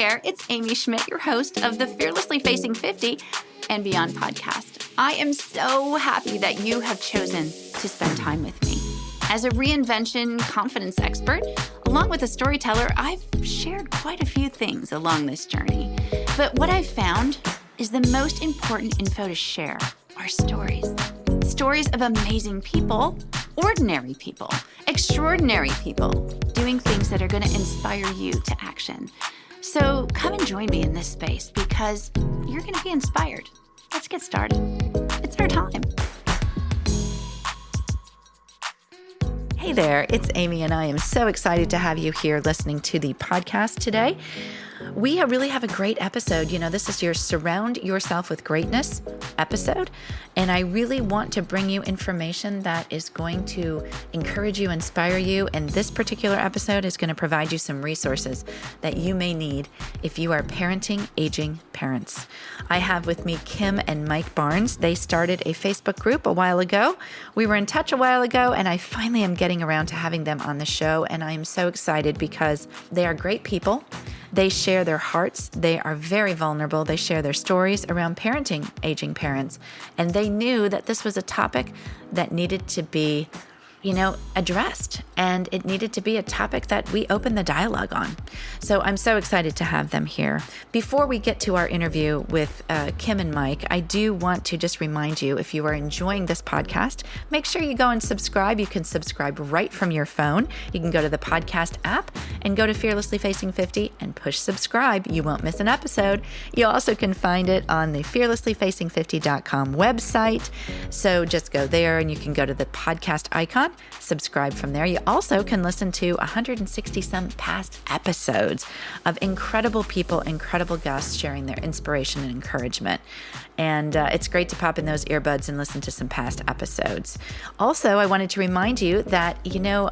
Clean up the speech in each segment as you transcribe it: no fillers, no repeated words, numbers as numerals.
there, it's Amy Schmidt, your host of the Fearlessly Facing 50 and Beyond podcast. I am so happy that you have chosen to spend time with me. As a reinvention confidence expert, along with a storyteller, I've shared quite a few things along this journey. But what I've found is the most important info to share are stories. Stories of amazing people, ordinary people, extraordinary people, doing things that are going to inspire you to action. So come and join me in this space because you're going to be inspired. Let's get started. It's our time. Hey there, it's Amy, and I am so excited to have you here listening to the podcast today. We really have a great episode. You know, this is your Surround Yourself with Greatness episode, and I really want to bring you information that is going to encourage you, inspire you, and this particular episode is going to provide you some resources that you may need if you are parenting aging parents. I have with me Kim and Mike Barnes. They started a Facebook group a while ago. We were in touch a while ago, and I finally am getting around to having them on the show, and I am so excited because they are great people. They share their hearts. They are very vulnerable. They share their stories around parenting aging parents. And they knew that this was a topic that needed to be, addressed. And it needed to be a topic that we open the dialogue on. So I'm so excited to have them here. Before we get to our interview with Kim and Mike, I do want to just remind you, if you are enjoying this podcast, make sure you go and subscribe. You can subscribe right from your phone. You can go to the podcast app and go to Fearlessly Facing 50 and push subscribe. You won't miss an episode. You also can find it on the fearlesslyfacing50.com website. So just go there and you can go to the podcast icon, subscribe from there. You also can listen to 160 some past episodes of incredible people, incredible guests sharing their inspiration and encouragement. And it's great to pop in those earbuds and listen to some past episodes. Also, I wanted to remind you that,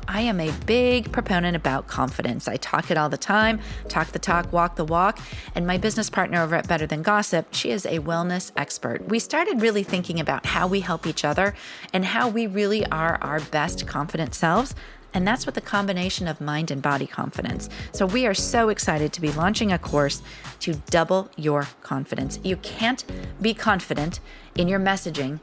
I am a big proponent about confidence. I talk it all the time, talk the talk, walk the walk. And my business partner over at Better Than Gossip, she is a wellness expert. We started really thinking about how we help each other and how we really are our best confident selves. And that's with the combination of mind and body confidence. So we are so excited to be launching a course to double your confidence. You can't be confident in your messaging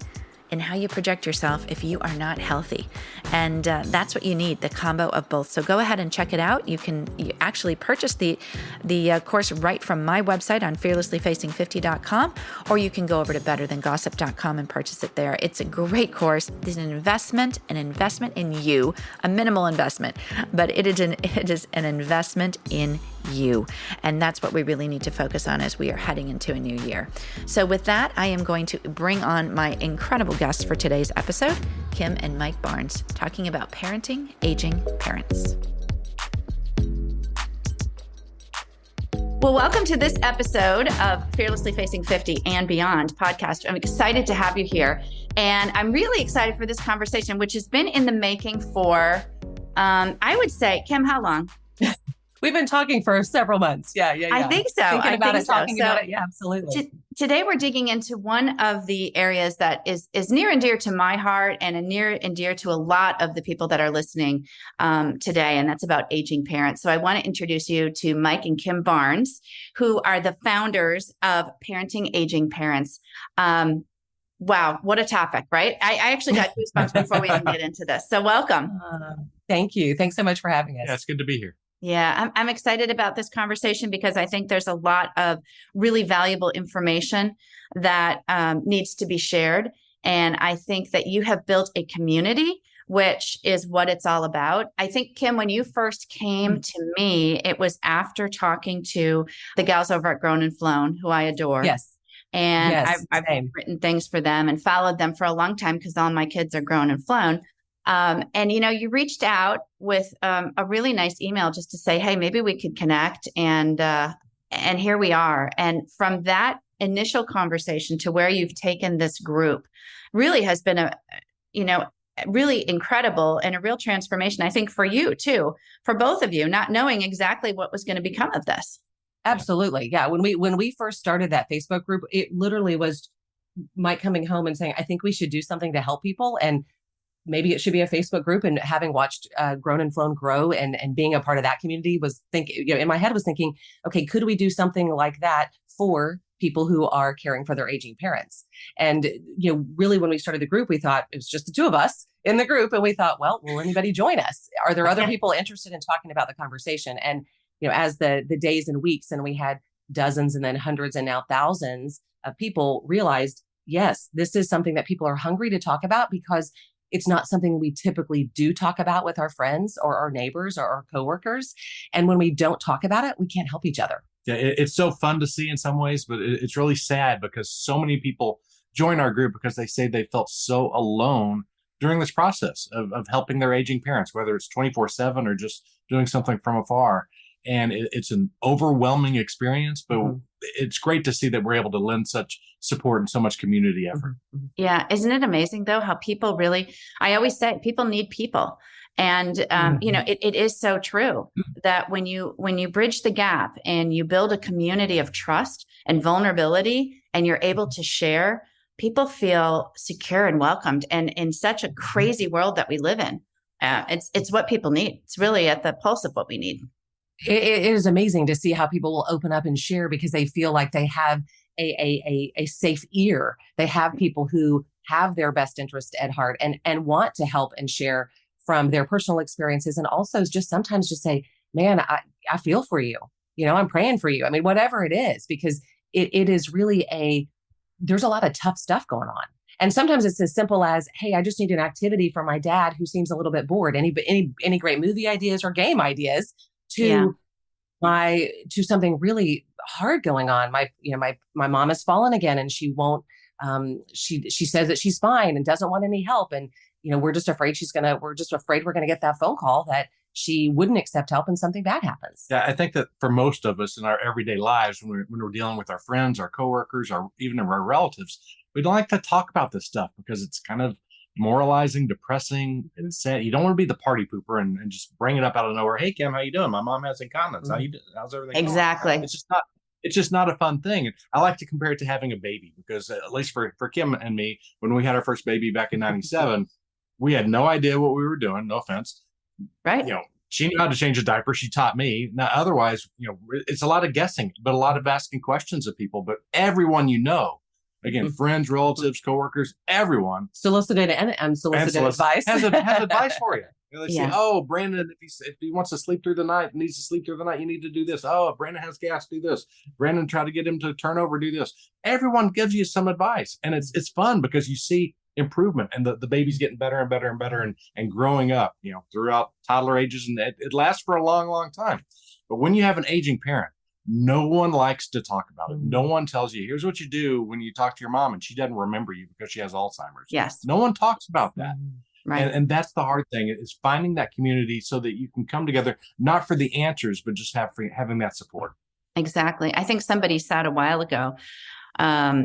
and how you project yourself if you are not healthy. And that's what you need, the combo of both. So go ahead and check it out. You actually purchase the course right from my website on fearlesslyfacing50.com, or you can go over to betterthangossip.com and purchase it there. It's a great course. It's an investment in you, a minimal investment, but it is an investment in you. And that's what we really need to focus on as we are heading into a new year. So with that, I am going to bring on my incredible guests for today's episode, Kim and Mike Barnes, talking about parenting aging parents. Well, welcome to this episode of Fearlessly Facing 50 and Beyond podcast. I'm excited to have you here. And I'm really excited for this conversation, which has been in the making for, I would say, Kim, how long? We've been talking for several months. Yeah. I think so. Talking about it. Yeah, absolutely. Today, we're digging into one of the areas that is near and dear to my heart and near and dear to a lot of the people that are listening today, and that's about aging parents. So I want to introduce you to Mike and Kim Barnes, who are the founders of Parenting Aging Parents. Wow, what a topic, right? I actually got goosebumps before we even get into this. So welcome. Thank you. Thanks so much for having us. Yeah, it's good to be here. Yeah, I'm excited about this conversation because I think there's a lot of really valuable information that needs to be shared. And I think that you have built a community, which is what it's all about. I think, Kim, when you first came to me, it was after talking to the gals over at Grown and Flown, who I adore. Yes. And I've written things for them and followed them for a long time because all my kids are grown and flown. And you reached out with a really nice email just to say, hey, maybe we could connect. And here we are. And from that initial conversation to where you've taken this group really has been really incredible and a real transformation, I think, for you too, for both of you, not knowing exactly what was going to become of this. Absolutely. Yeah. When we first started that Facebook group, it literally was Mike coming home and saying, I think we should do something to help people. And maybe it should be a Facebook group. And having watched Grown and Flown grow and being a part of that community was thinking, in my head was thinking, okay, could we do something like that for people who are caring for their aging parents? And, really when we started the group, we thought it was just the two of us in the group. And we thought, well, will anybody join us? Are there other people interested in talking about the conversation? And, as the days and weeks, and we had dozens and then hundreds and now thousands of people realized, yes, this is something that people are hungry to talk about, because it's not something we typically do talk about with our friends or our neighbors or our coworkers. And when we don't talk about it, we can't help each other. Yeah, it's so fun to see in some ways, but it's really sad because so many people join our group because they say they felt so alone during this process of helping their aging parents, whether it's 24/7 or just doing something from afar. And it's an overwhelming experience, but it's great to see that we're able to lend such support and so much community effort. Yeah. Isn't it amazing though, how people really, I always say people need people. And, it is so true that when you bridge the gap and you build a community of trust and vulnerability, and you're able to share, people feel secure and welcomed. And in such a crazy world that we live in, it's what people need. It's really at the pulse of what we need. It is amazing to see how people will open up and share because they feel like they have a safe ear. They have people who have their best interest at heart and want to help and share from their personal experiences. And also just sometimes just say, man, I feel for you. I'm praying for you. I mean, whatever it is, because it is really there's a lot of tough stuff going on. And sometimes it's as simple as, hey, I just need an activity for my dad who seems a little bit bored. Any great movie ideas or game ideas to something really hard going on. My mom has fallen again, and she won't. She says that she's fine and doesn't want any help, and we're just afraid we're gonna get that phone call that she wouldn't accept help and something bad happens. Yeah, I think that for most of us in our everyday lives, when we're dealing with our friends, our coworkers, or even our relatives, we don't like to talk about this stuff because it's kind of demoralizing, depressing. It's sad. You don't want to be the party pooper and just bring it up out of nowhere. Hey, Kim, how you doing? My mom has incontinence. How's everything exactly going? It's just not a fun thing. And I like to compare it to having a baby, because at least for Kim and me, when we had our first baby back in 97, we had no idea what we were doing. No offense. Right. She knew how to change a diaper. She taught me. Now, otherwise, it's a lot of guessing, but a lot of asking questions of people. But everyone again, friends, relatives, coworkers, everyone Solicited advice. has advice for you. They say, oh, Brandon, if he wants to sleep through the night, needs to sleep through the night, you need to do this. Oh, if Brandon has gas, do this. Brandon, try to get him to turn over, do this. Everyone gives you some advice. And it's fun because you see improvement, and the baby's getting better and better and better and growing up, throughout toddler ages. And it lasts for a long, long time. But when you have an aging parent, no one likes to talk about it. No one tells you, here's what you do when you talk to your mom and she doesn't remember you because she has Alzheimer's. Yes. No one talks about that. Right. And that's the hard thing, is finding that community so that you can come together, not for the answers, but just having that support. Exactly. I think somebody said a while ago,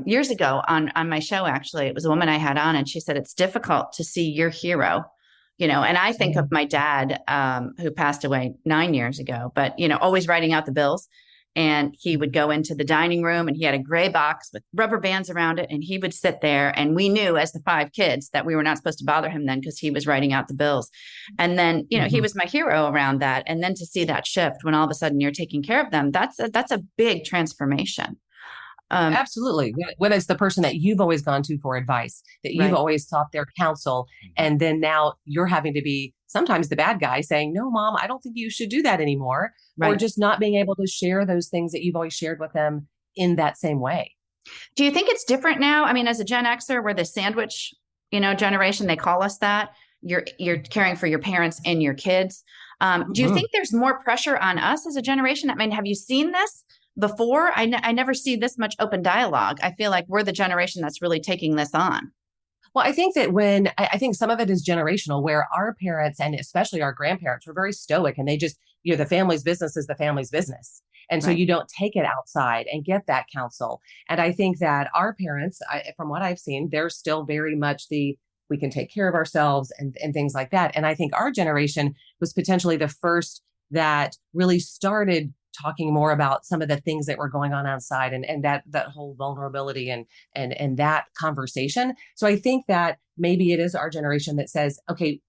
years ago on my show, actually, it was a woman I had on, and she said, it's difficult to see your hero, and I think of my dad, who passed away 9 years ago, but, always writing out the bills. And he would go into the dining room, and he had a gray box with rubber bands around it. And he would sit there, and we knew as the 5 kids that we were not supposed to bother him then, because he was writing out the bills. And then, he was my hero around that. And then to see that shift when all of a sudden you're taking care of them, that's a big transformation. Absolutely. When it's the person that you've always gone to for advice, that you've always sought their counsel, and then now you're having to be sometimes the bad guy saying, no, Mom, I don't think you should do that anymore. Or just not being able to share those things that you've always shared with them in that same way. Do you think it's different now? I mean, as a Gen Xer, we're the sandwich, generation, they call us that. You're caring for your parents and your kids. Do you think there's more pressure on us as a generation? I mean, have you seen this before? I never see this much open dialogue. I feel like we're the generation that's really taking this on. Well, I think that I think some of it is generational, where our parents and especially our grandparents were very stoic, and they just, the family's business is the family's business. And so you don't take it outside and get that counsel. And I think that our parents, from what I've seen, they're still very much we can take care of ourselves and things like that. And I think our generation was potentially the first that really started talking more about some of the things that were going on outside, and that whole vulnerability and that conversation. So I think that maybe it is our generation that says, okay,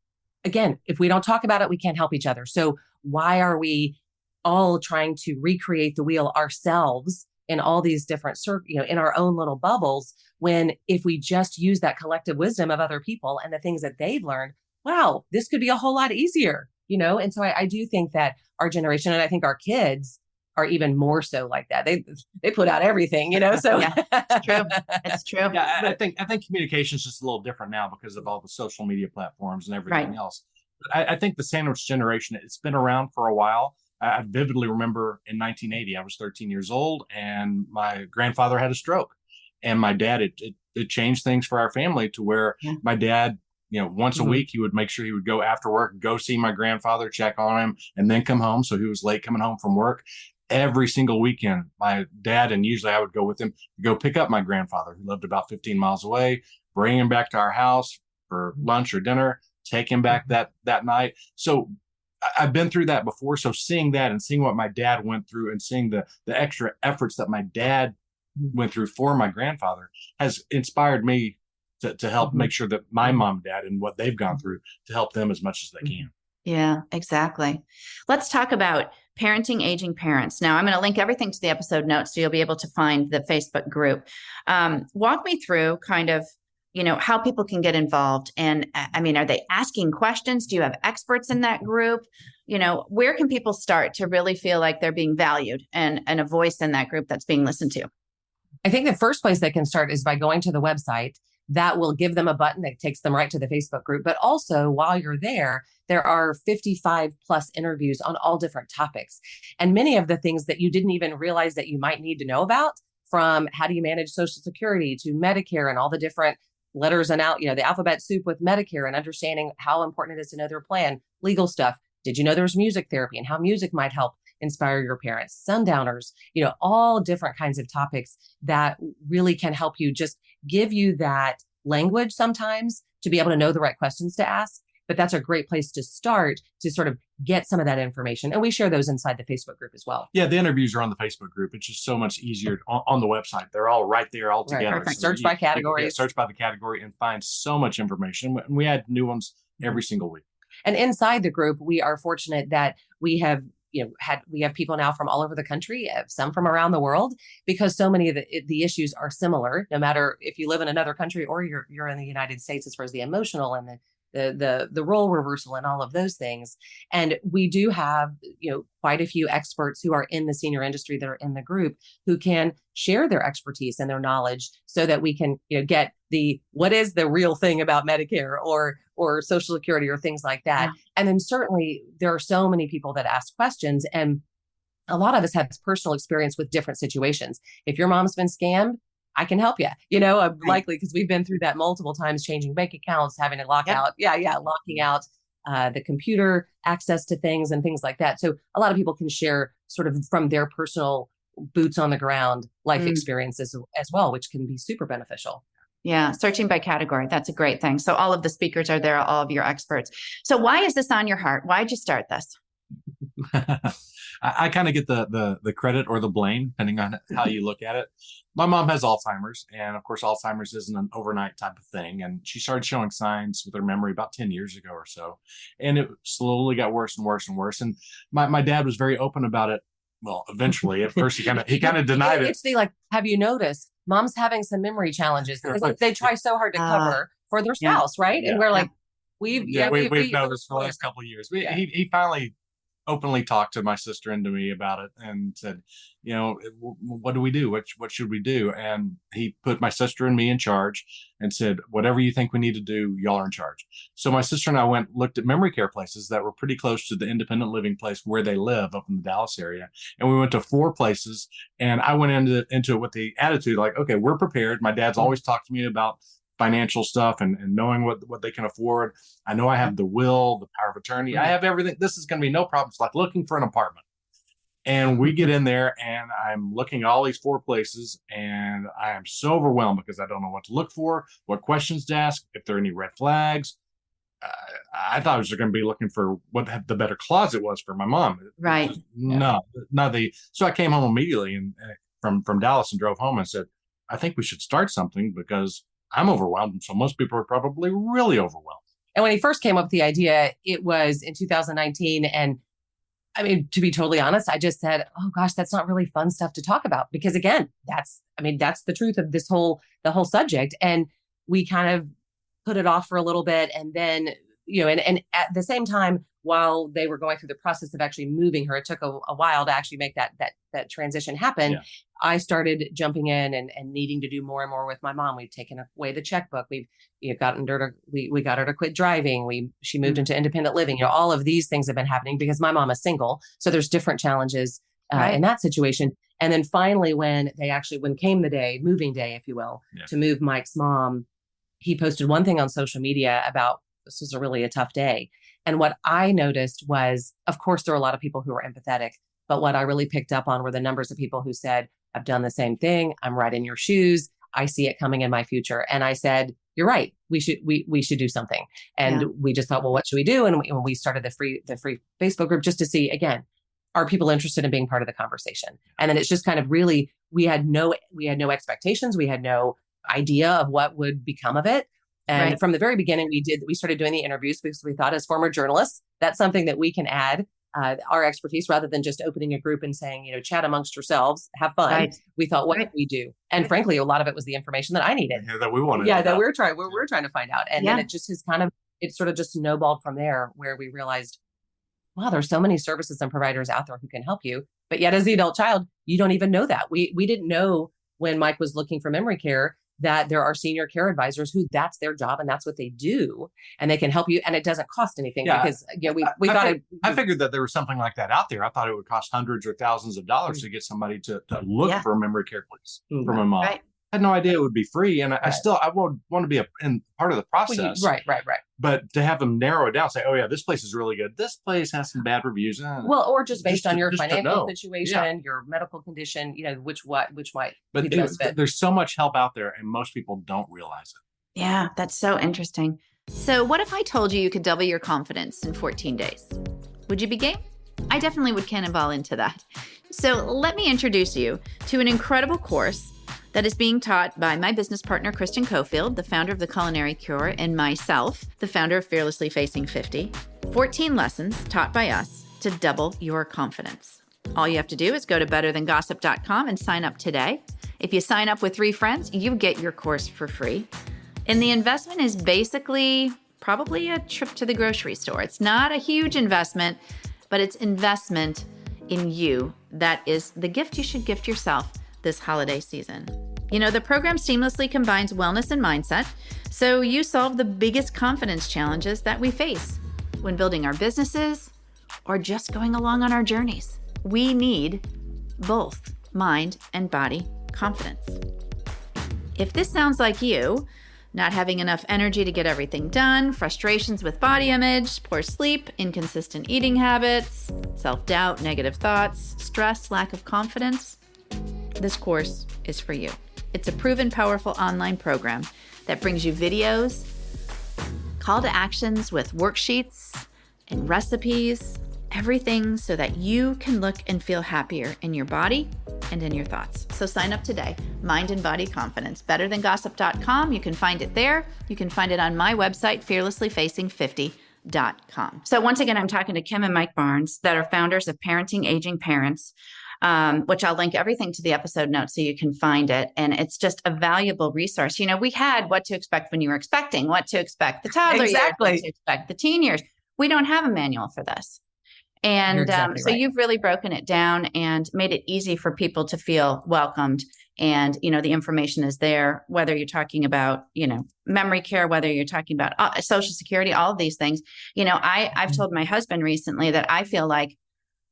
again, if we don't talk about it, we can't help each other. So why are we all trying to recreate the wheel ourselves in all these different, in our own little bubbles, when if we just use that collective wisdom of other people and the things that they've learned, wow, this could be a whole lot easier, And so I do think that our generation, and I think our kids are even more so like that. They put out everything, So yeah, it's true. It's true. Yeah, I think communication is just a little different now because of all the social media platforms and everything else. But I think the sandwich generation, it's been around for a while. I vividly remember in 1980, I was 13 years old, and my grandfather had a stroke. And my dad, it changed things for our family to where my dad, once a week, he would make sure he would go after work, go see my grandfather, check on him, and then come home. So he was late coming home from work. Every single weekend, my dad, and usually I would go with him, to go pick up my grandfather, who lived about 15 miles away, bring him back to our house for lunch or dinner, take him back that night. So I've been through that before. So seeing that and seeing what my dad went through and seeing the extra efforts that my dad went through for my grandfather has inspired me to help make sure that my mom and dad and what they've gone through, to help them as much as they can. Yeah, exactly. Let's talk about parenting aging parents. Now, I'm going to link everything to the episode notes, so you'll be able to find the Facebook group. Walk me through kind of, how people can get involved. And I mean, are they asking questions? Do you have experts in that group? Where can people start to really feel like they're being valued and a voice in that group that's being listened to? I think the first place they can start is by going to the website. That will give them a button that takes them right to the Facebook group. But also, while you're there are 55 plus interviews on all different topics. And many of the things that you didn't even realize that you might need to know about, from how do you manage Social Security to Medicare and all the different letters and the alphabet soup with Medicare, and understanding how important it is to know their plan, legal stuff. Did you know there's music therapy and how music might help inspire your parents, sundowners, all different kinds of topics that really can help you, just give you that language sometimes to be able to know the right questions to ask. But that's a great place to start to sort of get some of that information. And we share those inside the Facebook group as well. Yeah, the interviews are on the Facebook group. It's just so much easier on the website. They're all right there all together. Right, so search by categories. Search by the category and find so much information. And we add new ones every single week. And inside the group, we are fortunate that we have we have people now from all over the country, some from around the world, because so many of the issues are similar, no matter if you live in another country or you're in the United States, as far as the emotional and the role reversal and all of those things. And we do have, quite a few experts who are in the senior industry that are in the group, who can share their expertise and their knowledge, so that we can, get what is the real thing about Medicare or Social Security or things like that. Yeah. And then certainly there are so many people that ask questions, and a lot of us have personal experience with different situations. If your mom's been scammed, I can help you, likely, because we've been through that multiple times, changing bank accounts, having to lock out. Locking out the computer access to things and things like that. So a lot of people can share sort of from their personal boots on the ground life experiences as well, which can be super beneficial. Yeah. Searching by category. That's a great thing. So all of the speakers are there, all of your experts. So why is this on your heart? Why'd you start this? I kind of get the credit or the blame, depending on how you look at it. My mom has Alzheimer's, and of course, Alzheimer's isn't an overnight type of thing. And she started showing signs with her memory about 10 years ago or so. And it slowly got worse and worse and worse. And my dad was very open about it. Well, eventually, at first, he kind of denied it. It's have you noticed mom's having some memory challenges? They try so hard to cover for their spouse, right? Yeah. And we're like, we've noticed for the last couple of years. He finally openly talked to my sister and to me about it, and said, what do we do? What should we do? And he put my sister and me in charge and said, whatever you think we need to do, y'all are in charge. So my sister and I looked at memory care places that were pretty close to the independent living place where they live up in the Dallas area. And we went to 4 places, and I went into it with the attitude like, okay, we're prepared. My dad's always talked to me about financial stuff and knowing what they can afford. I know I have the will, the power of attorney. I have everything. This is going to be no problem. It's like looking for an apartment. And we get in there, and I'm looking at all these 4 places, and I am so overwhelmed because I don't know what to look for, what questions to ask, if there are any red flags. I thought I was going to be looking for what the better closet was for my mom. Right. No, not the. So I came home immediately and from Dallas and drove home and said, I think we should start something because I'm overwhelmed. And so most people are probably really overwhelmed. And when he first came up with the idea, it was in 2019. And I mean, to be totally honest, I just said, oh gosh, that's not really fun stuff to talk about. Because again, that's the truth of the whole subject. And we kind of put it off for a little bit. And then, and at the same time, while they were going through the process of actually moving her, it took a while to actually make that transition happen. Yeah. I started jumping in and needing to do more and more with my mom. We've taken away the checkbook. We got her to quit driving. She moved into independent living. All of these things have been happening because my mom is single. So there's different challenges in that situation. And then finally, when came the day, moving day, if you will, to move Mike's mom, he posted one thing on social media about this was really a tough day. And what I noticed was, of course, there were a lot of people who were empathetic, but what I really picked up on were the numbers of people who said, I've done the same thing. I'm right in your shoes. I see it coming in my future. And I said, you're right. We should do something. And we just thought, well, what should we do? And we started the free Facebook group just to see, again, are people interested in being part of the conversation? And then it's just kind of really, we had no expectations. We had no idea of what would become of it. And from the very beginning, we started doing the interviews because we thought as former journalists, that's something that we can add our expertise rather than just opening a group and saying, chat amongst yourselves, have fun. Right. We thought, what can we do? And frankly, a lot of it was the information that I needed. Yeah, that we wanted. Yeah, that we're trying to find out. And then it just has it sort of just snowballed from there where we realized, wow, there's so many services and providers out there who can help you. But yet as the adult child, you don't even know that. We didn't know when Mike was looking for memory care that there are senior care advisors who that's their job and that's what they do and they can help you and it doesn't cost anything because I figured that there was something like that out there. I thought it would cost hundreds or thousands of dollars to get somebody to look for a memory care place for my mom. Right. I had no idea it would be free. And I would want to be in part of the process. Right. But to have them narrow it down, say, oh yeah, this place is really good. This place has some bad reviews. Well, or just based on your financial situation, your medical condition, which might be the best fit. There's so much help out there and most people don't realize it. Yeah, that's so interesting. So what if I told you could double your confidence in 14 days? Would you be game? I definitely would cannonball into that. So let me introduce you to an incredible course that is being taught by my business partner, Kristen Cofield, the founder of The Culinary Cure, and myself, the founder of Fearlessly Facing 50. 14 lessons taught by us to double your confidence. All you have to do is go to betterthangossip.com and sign up today. If you sign up with 3 friends, you get your course for free. And the investment is basically probably a trip to the grocery store. It's not a huge investment, but it's investment in you. That is the gift you should gift yourself this holiday season. The program seamlessly combines wellness and mindset, so you solve the biggest confidence challenges that we face when building our businesses or just going along on our journeys. We need both mind and body confidence. If this sounds like you, not having enough energy to get everything done, frustrations with body image, poor sleep, inconsistent eating habits, self-doubt, negative thoughts, stress, lack of confidence, this course is for you. It's a proven, powerful online program that brings you videos, call to actions with worksheets and recipes, everything so that you can look and feel happier in your body and in your thoughts. So sign up today. Mind and Body Confidence. Betterthangossip.com. You can find it there. You can find it on my website, fearlesslyfacing50.com. So once again, I'm talking to Kim and Mike Barnes that are founders of Parenting Aging Parents, which I'll link everything to the episode notes so you can find it. And it's just a valuable resource. We had what to expect when you were expecting, what to expect the toddler years, what to expect the teen years. We don't have a manual for this. And so you've really broken it down and made it easy for people to feel welcomed. And, the information is there, whether you're talking about, memory care, whether you're talking about Social Security, all of these things. I've told my husband recently that I feel like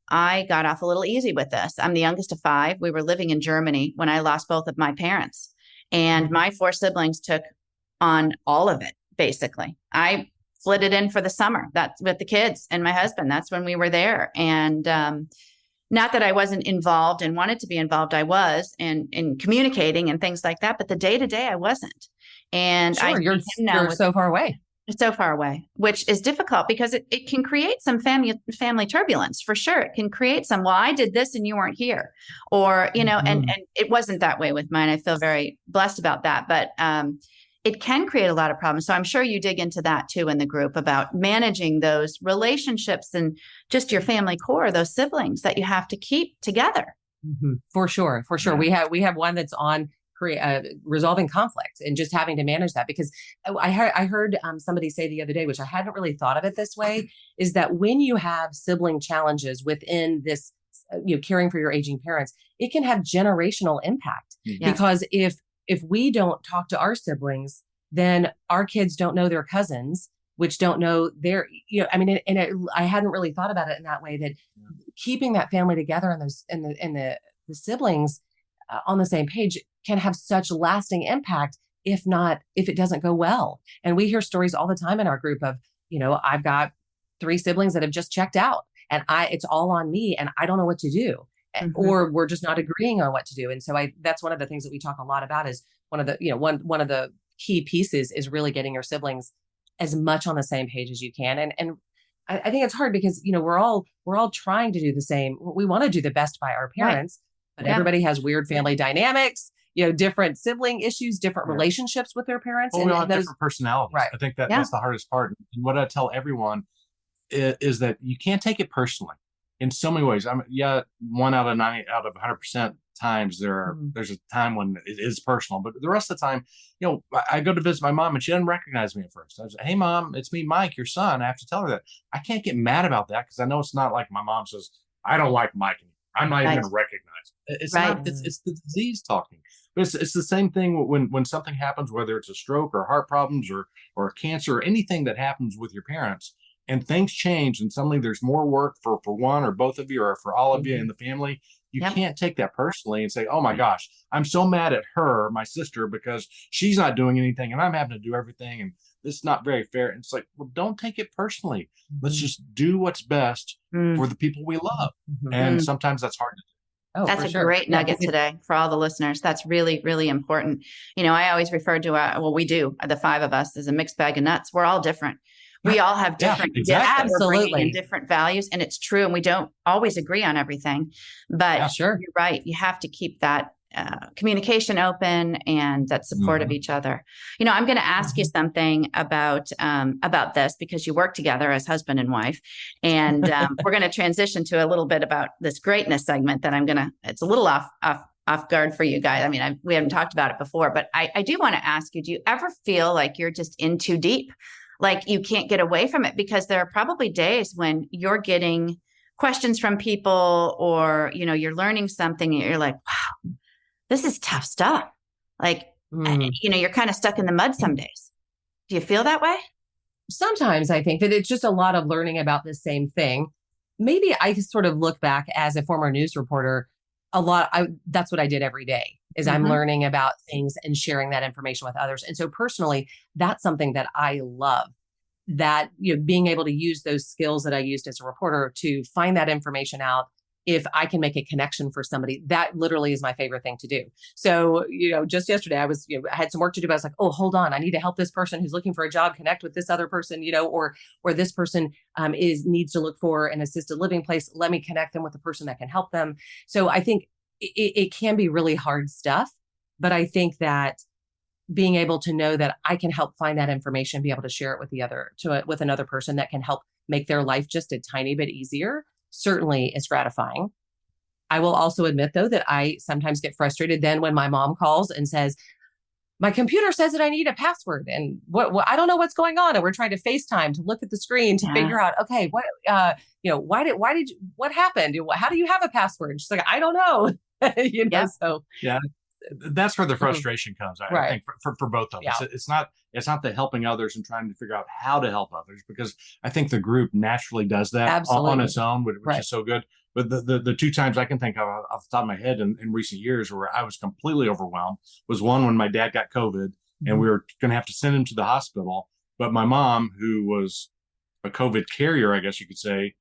I got off a little easy with this. I'm the youngest of 5. We were living in Germany when I lost both of my parents, and my 4 siblings took on all of it, basically. I slid it in for the summer. That's with the kids and my husband. That's when we were there. And not that I wasn't involved and wanted to be involved. I was in communicating and things like that. But the day to day, I wasn't. And you're so far away. It's so far away, which is difficult because it can create some family turbulence for sure. It can create some, well, I did this and you weren't here, or, and it wasn't that way with mine. I feel very blessed about that, but it can create a lot of problems. So I'm sure you dig into that too in the group about managing those relationships and just your family core, those siblings that you have to keep together. For sure. Yeah. We have one that's on resolving conflict and just having to manage that, because I heard somebody say the other day, which I hadn't really thought of it this way, is that when you have sibling challenges within this, caring for your aging parents, it can have generational impact. Yes. Because if we don't talk to our siblings, then our kids don't know their cousins, which don't know their, I hadn't really thought about it in that way, that keeping that family together and those and the siblings on the same page can have such lasting impact if it doesn't go well. And we hear stories all the time in our group of, I've got 3 siblings that have just checked out and it's all on me and I don't know what to do. Or we're just not agreeing on what to do. And so that's one of the things that we talk a lot about, is one of the key pieces is really getting your siblings as much on the same page as you can. And I think it's hard because, we're all trying to do the same. We want to do the best by our parents, but everybody has weird family dynamics, different sibling issues, different relationships with their parents. Well, we all have different personalities. Right. I think that's the hardest part. And what I tell everyone is that you can't take it personally in so many ways. 1 out of 100% times there's a time when it is personal, but the rest of the time, I go to visit my mom and she doesn't recognize me at first. I was like, "Hey mom, it's me, Mike, your son." I have to tell her that. I can't get mad about that because I know it's not like my mom says, "I don't like Mike anymore. I'm not even going to recognize him." It's not. It's the disease talking. But it's the same thing when something happens, whether it's a stroke or heart problems or cancer or anything that happens with your parents, and things change and suddenly there's more work for one or both of you or for all of you in the family. You can't take that personally and say, "Oh my gosh, I'm so mad at her, my sister, because she's not doing anything and I'm having to do everything and this is not very fair." And it's like, well, don't take it personally. Let's just do what's best for the people we love. And sometimes that's hard to do. Oh, that's a great nugget today for all the listeners. That's really, really important. I always refer to, we do, the 5 of us, as a mixed bag of nuts. We're all different. We all have different gifts that we're bringing and different values, and it's true. And we don't always agree on everything, but you're right. You have to keep that communication open and that support of each other. I'm going to ask you something about this because you work together as husband and wife, and we're going to transition to a little bit about this greatness segment that it's a little off guard for you guys. I mean, we haven't talked about it before, but I do want to ask you, do you ever feel like you're just in too deep? Like you can't get away from it? Because there are probably days when you're getting questions from people or, you're learning something and you're like, wow, this is tough stuff. Like, you're kind of stuck in the mud some days. Do you feel that way? Sometimes I think that it's just a lot of learning about the same thing. Maybe I sort of look back as a former news reporter, that's what I did every day. Is I'm learning about things and sharing that information with others. And so personally, that's something that I love, that, being able to use those skills that I used as a reporter to find that information out. If I can make a connection for somebody, that literally is my favorite thing to do. So, just yesterday I was, I had some work to do, but I was like, oh, hold on. I need to help this person who's looking for a job connect with this other person, or this person needs to look for an assisted living place. Let me connect them with the person that can help them. So I think it can be really hard stuff, but I think that being able to know that I can help find that information, be able to share it with another person that can help make their life just a tiny bit easier, certainly is gratifying. I will also admit, though, that I sometimes get frustrated then when my mom calls and says, "My computer says that I need a password and what I don't know what's going on." And we're trying to FaceTime to look at the screen to figure out, okay, what happened? How do you have a password? She's like, "I don't know." So that's where the frustration comes. I think for both of us, it's not the helping others and trying to figure out how to help others, because I think the group naturally does that on its own, which is so good. But the 2 times I can think of off the top of my head in recent years where I was completely overwhelmed was one when my dad got COVID and we were going to have to send him to the hospital. But my mom, who was a COVID carrier, I guess you could say,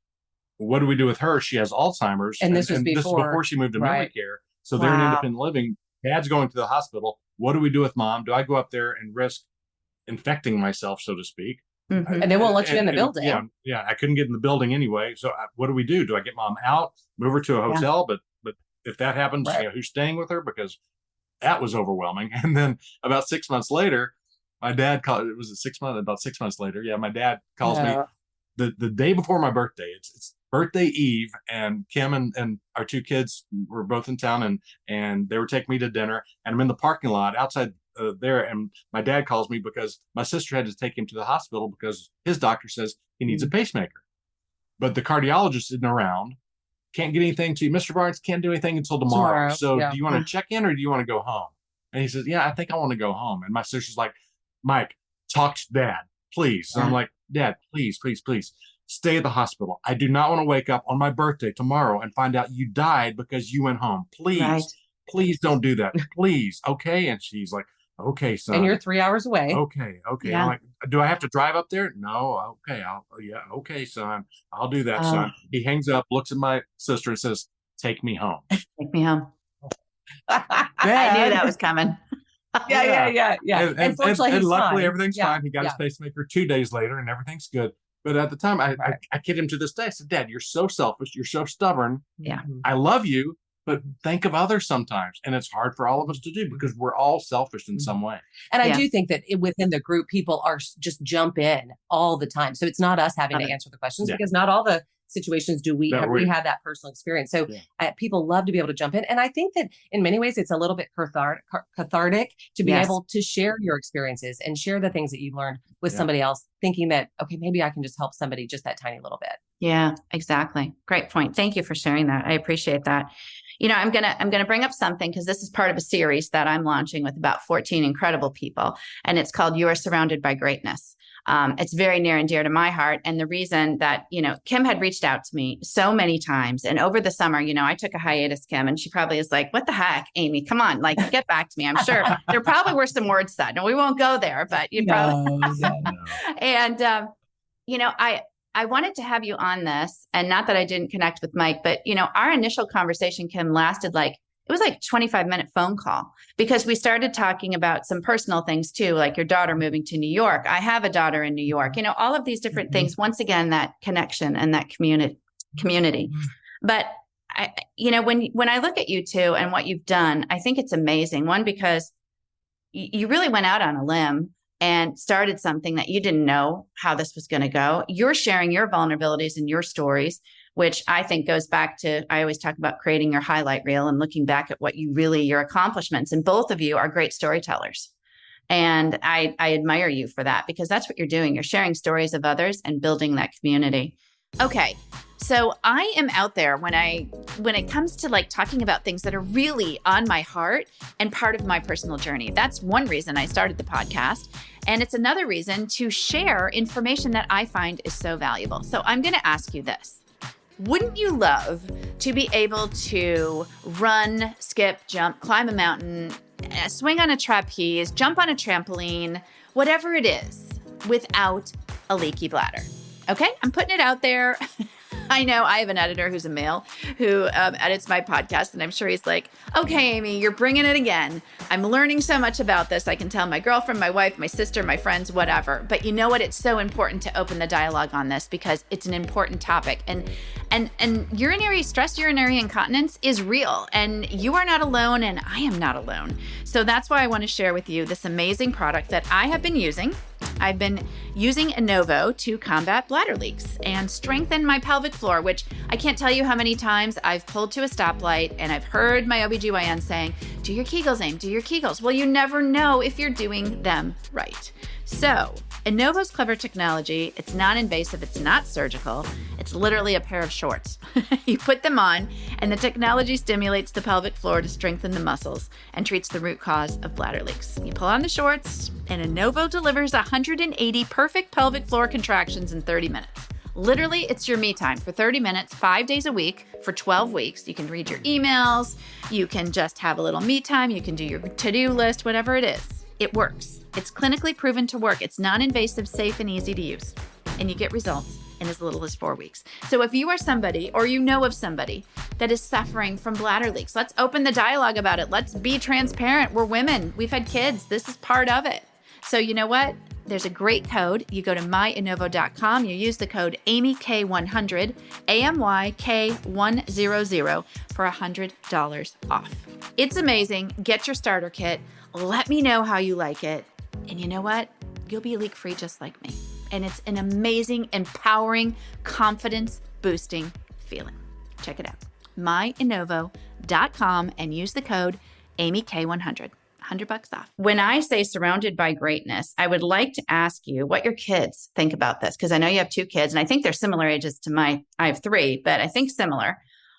what do we do with her? She has Alzheimer's. And this was before she moved to memory care. So they're in independent living. Dad's going to the hospital. What do we do with mom? Do I go up there and risk infecting myself, so to speak? And they won't let you in the building. Yeah. I couldn't get in the building anyway. So what do we do? Do I get mom out, move her to a hotel? But if that happens, who's staying with her? Because that was overwhelming. And then about 6 months later, my dad called. It was about 6 months later. Yeah, my dad calls me the day before my birthday. It's birthday eve, and Kim and our two kids were both in town, and they were taking me to dinner. And I'm in the parking lot outside there, and my dad calls me because my sister had to take him to the hospital because his doctor says he needs a pacemaker, but the cardiologist isn't around. Can't get anything to you. Mr. Barnes can't do anything until tomorrow. So do you want to check in or do you want to go home? And he says, yeah, I think I want to go home. And my sister's like, Mike, talk to Dad, please. And I'm like, Dad, please, please, please stay at the hospital. I do not want to wake up on my birthday tomorrow and find out you died because you went home. Please, please don't do that. Please. Okay. And she's like, okay, son. And you're 3 hours away. Okay. Yeah. I'm like, do I have to drive up there? No. Okay. Okay, son. I'll do that, son. He hangs up, looks at my sister and says, take me home. Take me home. I knew that was coming. Yeah. And luckily everything's fine. He got his pacemaker 2 days later and everything's good. But at the time, I kid him to this day. I said, Dad, you're so selfish. You're so stubborn. Yeah. I love you. But think of others sometimes. And it's hard for all of us to do because we're all selfish in some way. And I do think that within the group, people are just jump in all the time. So it's not us having to answer the questions because not all the situations do we have that personal experience. So people love to be able to jump in. And I think that in many ways, it's a little bit cathartic to be able to share your experiences and share the things that you learned with somebody else, thinking that, okay, maybe I can just help somebody just that tiny little bit. Yeah, exactly. Great point. Thank you for sharing that. I appreciate that. You know, I'm gonna bring up something because this is part of a series that I'm launching with about 14 incredible people, and it's called "You Are Surrounded by Greatness." It's very near and dear to my heart, and the reason that Kim had reached out to me so many times, and over the summer, I took a hiatus, Kim, and she probably is like, "What the heck, Amy? Come on, like get back to me." I'm sure there probably were some words said. No, we won't go there, but you probably. And I wanted to have you on this, and not that I didn't connect with Mike, but our initial conversation, Kim, lasted like 25-minute phone call because we started talking about some personal things too, like your daughter moving to New York. I have a daughter in New York, all of these different things. Once again, that connection and that community. But when I look at you two and what you've done, I think it's amazing. One, because you really went out on a limb and started something that you didn't know how this was going to go. You're sharing your vulnerabilities and your stories, which I think goes back to, I always talk about creating your highlight reel and looking back at what your accomplishments. And both of you are great storytellers. And I admire you for that because that's what you're doing. You're sharing stories of others and building that community. Okay. So I am out there when it comes to like talking about things that are really on my heart and part of my personal journey. That's one reason I started the podcast. And it's another reason to share information that I find is so valuable. So I'm going to ask you this. Wouldn't you love to be able to run, skip, jump, climb a mountain, swing on a trapeze, jump on a trampoline, whatever it is, without a leaky bladder? Okay, I'm putting it out there. I know I have an editor who's a male who edits my podcast, and I'm sure he's like, okay, Amy, you're bringing it again. I'm learning so much about this. I can tell my girlfriend, my wife, my sister, my friends, whatever. But you know what? It's so important to open the dialogue on this because it's an important topic. And urinary incontinence is real, and you are not alone, and I am not alone. So that's why I want to share with you this amazing product that I have been using. I've been using INNOVO to combat bladder leaks and strengthen my pelvic floor, which I can't tell you how many times I've pulled to a stoplight and I've heard my OBGYN saying, do your Kegels, Aim, do your Kegels. Well, you never know if you're doing them right. So INNOVO's clever technology, it's non-invasive, it's not surgical, it's literally a pair of shorts. You put them on and the technology stimulates the pelvic floor to strengthen the muscles and treats the root cause of bladder leaks. You pull on the shorts and INNOVO delivers 180 perfect pelvic floor contractions in 30 minutes. Literally, it's your me time for 30 minutes, 5 days a week for 12 weeks. You can read your emails, you can just have a little me time, you can do your to-do list, whatever it is. It works. It's clinically proven to work. It's non-invasive, safe, and easy to use. And you get results in as little as 4 weeks. So if you are somebody or you know of somebody that is suffering from bladder leaks, let's open the dialogue about it. Let's be transparent. We're women. We've had kids. This is part of it. So you know what? there's a great code. You go to myinnovo.com. You use the code AMYK100, AMYK100 for $100 off. It's amazing. Get your starter kit. Let me know how you like it. And you know what? You'll be leak-free just like me. And it's an amazing, empowering, confidence-boosting feeling. Check it out. myinnovo.com and use the code AMYK100. $100 off. When I say surrounded by greatness, I would like to ask you what your kids think about this, because I know you have 2 kids and I think they're similar ages to I have 3, but I think similar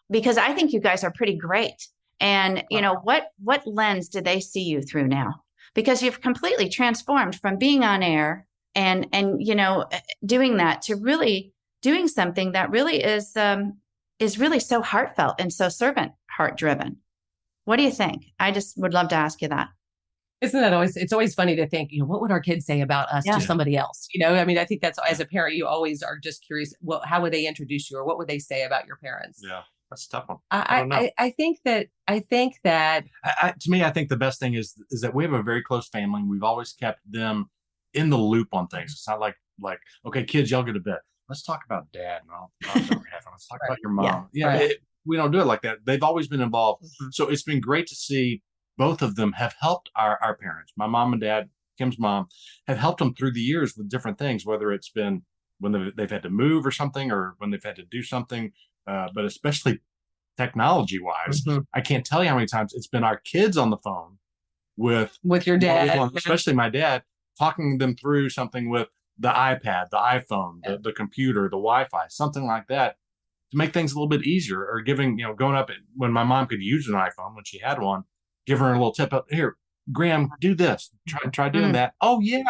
because I think you guys are pretty great. And you know, what lens do they see you through now? Because you've completely transformed from being on air and you know, doing that to really doing something that really is really so heartfelt and so servant heart driven. What do you think? I just would love to ask you that. Isn't that always, it's always funny to think, you know, what would our kids say about us to somebody else? You know, I mean, I think that's, as a parent, you always are just curious, well, how would they introduce you or what would they say about your parents? Yeah, that's a tough one. I think that to me, I think the best thing is that we have a very close family. We've always kept them in the loop on things. It's not like, okay, kids, y'all go to bed. Let's talk about dad. No, let's talk about your mom. We don't do it like that. They've always been involved. Mm-hmm. So it's been great to see both of them have helped our parents. My mom and dad, Kim's mom, have helped them through the years with different things, whether it's been when they've had to move or something, or when they've had to do something, but especially technology-wise. Mm-hmm. I can't tell you how many times it's been our kids on the phone with your dad, especially my dad, talking them through something with the iPad, the iPhone, the computer, the Wi-Fi, something like that, to make things a little bit easier, or giving, you know, going up when my mom could use an iPhone when she had one, give her a little tip up here, Graham, do this, try doing that. Oh yeah.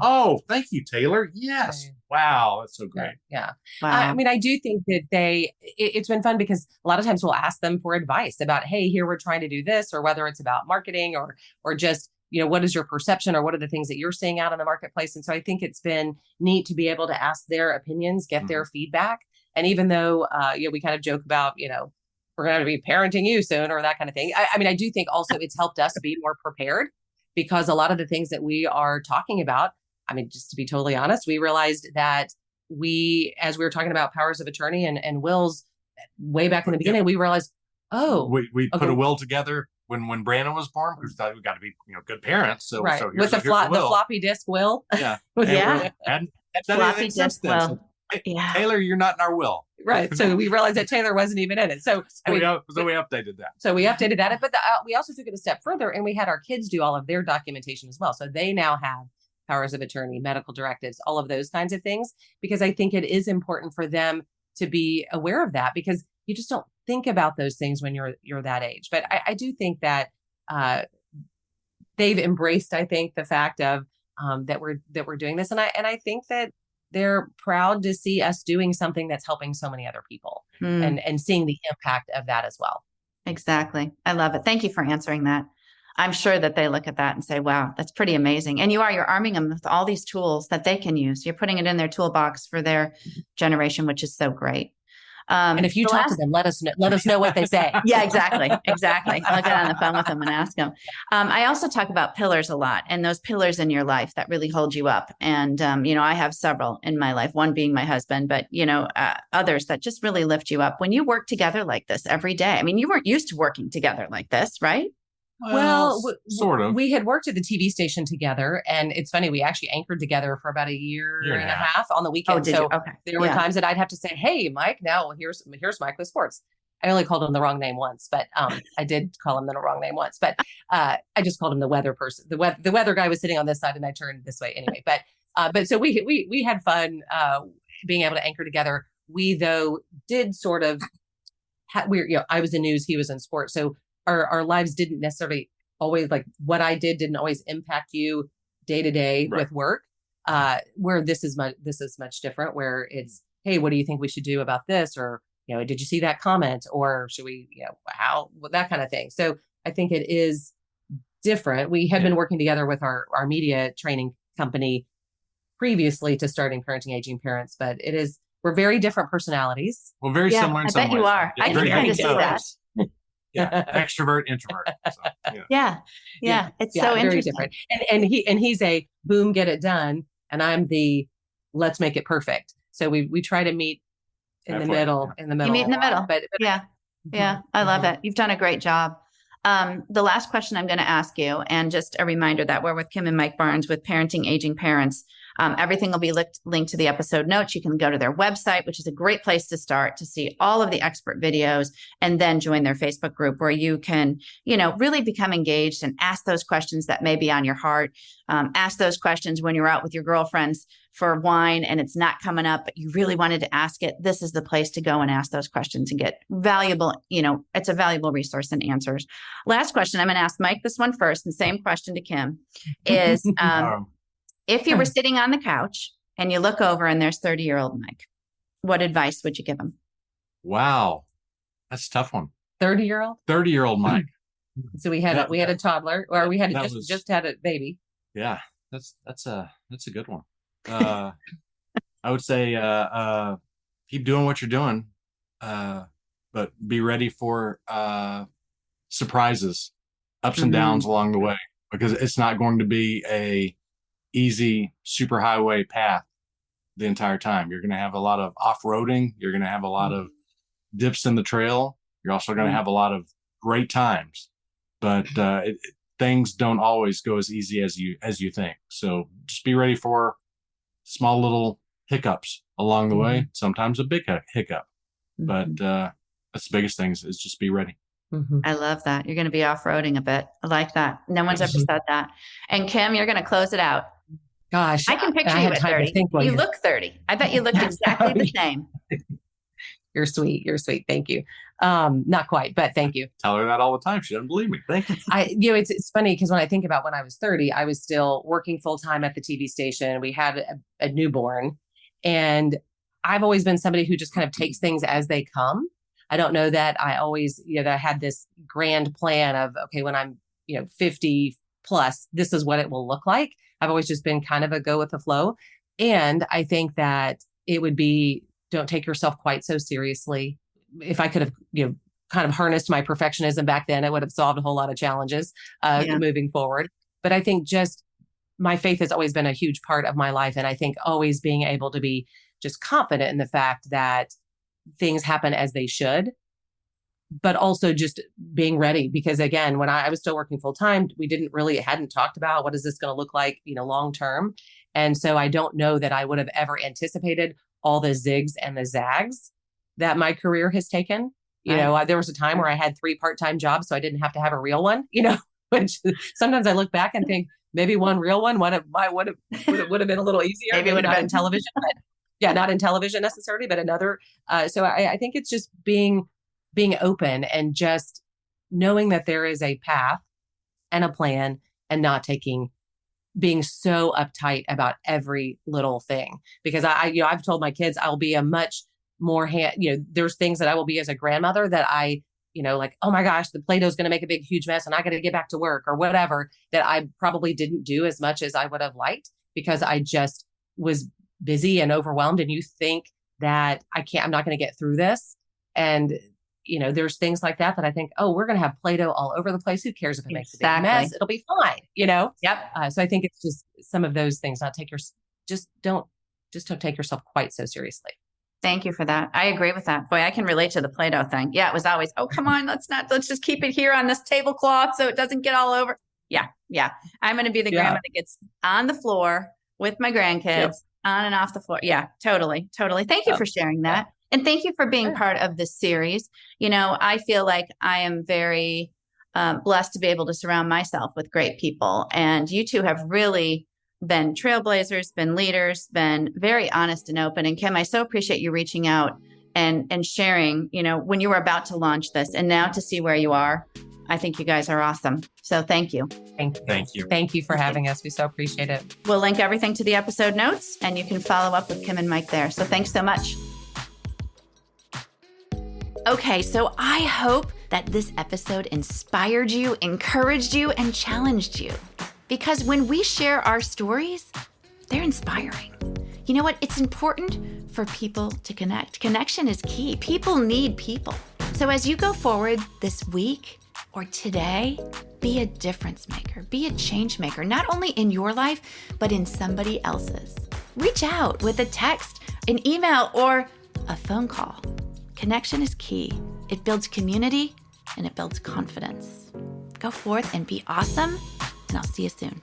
Oh, thank you, Taylor. Yes. Wow. That's so great. Yeah. Wow. I mean, I do think that it's been fun because a lot of times we'll ask them for advice about, hey, here we're trying to do this, or whether it's about marketing or just, you know, what is your perception or what are the things that you're seeing out in the marketplace? And so I think it's been neat to be able to ask their opinions, get their feedback. And even though, you know, we kind of joke about, you know, we're going to be parenting you soon or that kind of thing. I mean, I do think also it's helped us be more prepared, because a lot of the things that we are talking about, I mean, just to be totally honest, we realized that as we were talking about powers of attorney and wills way back in the beginning, we realized, we put a will together when Brandon was born, because we thought we got to be, you know, good parents. So, right. So with the floppy disk will. Yeah. And floppy disk will. Yeah. Taylor, you're not in our will. Right. So we realized that Taylor wasn't even in it. So we updated that. So we updated that. But we also took it a step further, and we had our kids do all of their documentation as well. So they now have powers of attorney, medical directives, all of those kinds of things, because I think it is important for them to be aware of that, because you just don't think about those things when you're that age. But I do think that they've embraced, I think, the fact of that we're doing this. And I think that they're proud to see us doing something that's helping so many other people and seeing the impact of that as well. Exactly. I love it. Thank you for answering that. I'm sure that they look at that and say, wow, that's pretty amazing. And you're arming them with all these tools that they can use. You're putting it in their toolbox for their generation, which is so great. And if you talk to them, let us know what they say. Yeah, exactly. I'll get on the phone with them and ask them. I also talk about pillars a lot, and those pillars in your life that really hold you up. And, you know, I have several in my life, one being my husband, but, you know, others that just really lift you up when you work together like this every day. I mean, you weren't used to working together like this, right? Well, sort of. We had worked at the TV station together, and it's funny, we actually anchored together for about a year and a half on the weekend. Oh, okay. There were times that I'd have to say, "Hey, Mike, now here's Mike with sports." I only called him the wrong name once, but I did call him the wrong name once. But I just called him the weather person. The weather guy was sitting on this side, and I turned this way anyway. But so we had fun being able to anchor together. We though did sort of I was in news, he was in sports, so our lives didn't necessarily always, like, what I did didn't always impact you day to day with work. Where this is much different, where it's, hey, what do you think we should do about this? Or, you know, did you see that comment? Or should we, you know, that kind of thing. So I think it is different. We had been working together with our media training company previously to starting Parenting Aging Parents, but we're very different personalities. Well, very similar in some ways. I bet you are. I can kind of see that. Yeah, extrovert, introvert. So, yeah. It's so very interesting. different. And he's a boom, get it done, and I'm the let's make it perfect. So we try to meet in the middle. You meet in the middle. But yeah. I love it. You've done a great job. The last question I'm going to ask you, and just a reminder that we're with Kim and Mike Barnes with Parenting Aging Parents. Everything will be linked to the episode notes. You can go to their website, which is a great place to start to see all of the expert videos, and then join their Facebook group where you can, really become engaged and ask those questions that may be on your heart. Ask those questions when you're out with your girlfriends for wine and it's not coming up, but you really wanted to ask it. This is the place to go and ask those questions and get valuable, it's a valuable resource and answers. Last question. I'm going to ask Mike this one first, and same question to Kim is, if you were sitting on the couch and you look over and there's 30-year-old Mike, what advice would you give him? Wow. That's a tough one. 30-year-old? 30-year-old Mike. So we had a toddler, or we had just had a baby. Yeah, that's a good one. I would say keep doing what you're doing, but be ready for surprises, ups and downs along the way, because it's not going to be a easy superhighway path the entire time. You're going to have a lot of off-roading. You're going to have a lot of dips in the trail. You're also going to have a lot of great times, but things don't always go as easy as you think. So just be ready for small little hiccups along the way. Sometimes a big hiccup, but that's the biggest thing is just be ready. I love that. You're going to be off-roading a bit. I like that. No one's ever said that. And Kim, you're going to close it out. Gosh, I can picture you at 30. You look 30. I bet you looked exactly the same. You're sweet. Thank you. Not quite, but thank you. Tell her that all the time. She doesn't believe me. Thank you. It's funny because when I think about when I was 30, I was still working full time at the TV station. We had a newborn, and I've always been somebody who just kind of takes things as they come. I don't know that I always, that I had this grand plan of, okay, when I'm, 50 plus, this is what it will look like. I've always just been kind of a go with the flow. And I think that it would be, don't take yourself quite so seriously. If I could have, kind of harnessed my perfectionism back then, it would have solved a whole lot of challenges moving forward. But I think just my faith has always been a huge part of my life. And I think always being able to be just confident in the fact that things happen as they should, but also just being ready. Because again, when I was still working full time, we hadn't talked about what is this going to look like, long term. And so I don't know that I would have ever anticipated all the zigs and the zags that my career has taken. There was a time where I had 3 part-time jobs, so I didn't have to have a real one, which sometimes I look back and think maybe one real one would have been a little easier. Maybe it would have been in television, but not in television necessarily, but another. So I think it's just being open and just knowing that there is a path and a plan, and not being so uptight about every little thing. Because I've told my kids I'll be a much more there's things that I will be as a grandmother that I, like, oh my gosh, the Play-Doh is going to make a big, huge mess and I got to get back to work or whatever, that I probably didn't do as much as I would have liked because I just was busy and overwhelmed. And you think that I'm not going to get through this. And, there's things like that I think, oh, we're going to have Play-Doh all over the place. Who cares if it makes a big mess? It'll be fine, Yep. So I think it's just some of those things, don't take yourself quite so seriously. Thank you for that. I agree with that. Boy, I can relate to the Play-Doh thing. Yeah, it was always, oh, come on, let's just keep it here on this tablecloth so it doesn't get all over. Yeah. I'm going to be the grandma that gets on the floor with my grandkids, on and off the floor. Yeah, totally. Thank you for sharing that. And thank you for being part of this series. I feel like I am very blessed to be able to surround myself with great people. And you two have really been trailblazers, been leaders, been very honest and open. And Kim, I so appreciate you reaching out and sharing, when you were about to launch this, and now to see where you are. I think you guys are awesome. So thank you. Thank you. Thank you for having us. We so appreciate it. We'll link everything to the episode notes, and you can follow up with Kim and Mike there. So thanks so much. Okay, so I hope that this episode inspired you, encouraged you, and challenged you. Because when we share our stories, they're inspiring. You know what? It's important for people to connect. Connection is key. People need people. So as you go forward this week or today, Be a difference maker. Be a change maker, not only in your life, but in somebody else's. Reach out with a text, an email, or a phone call. Connection is key. It builds community and it builds confidence. Go forth and be awesome, and I'll see you soon.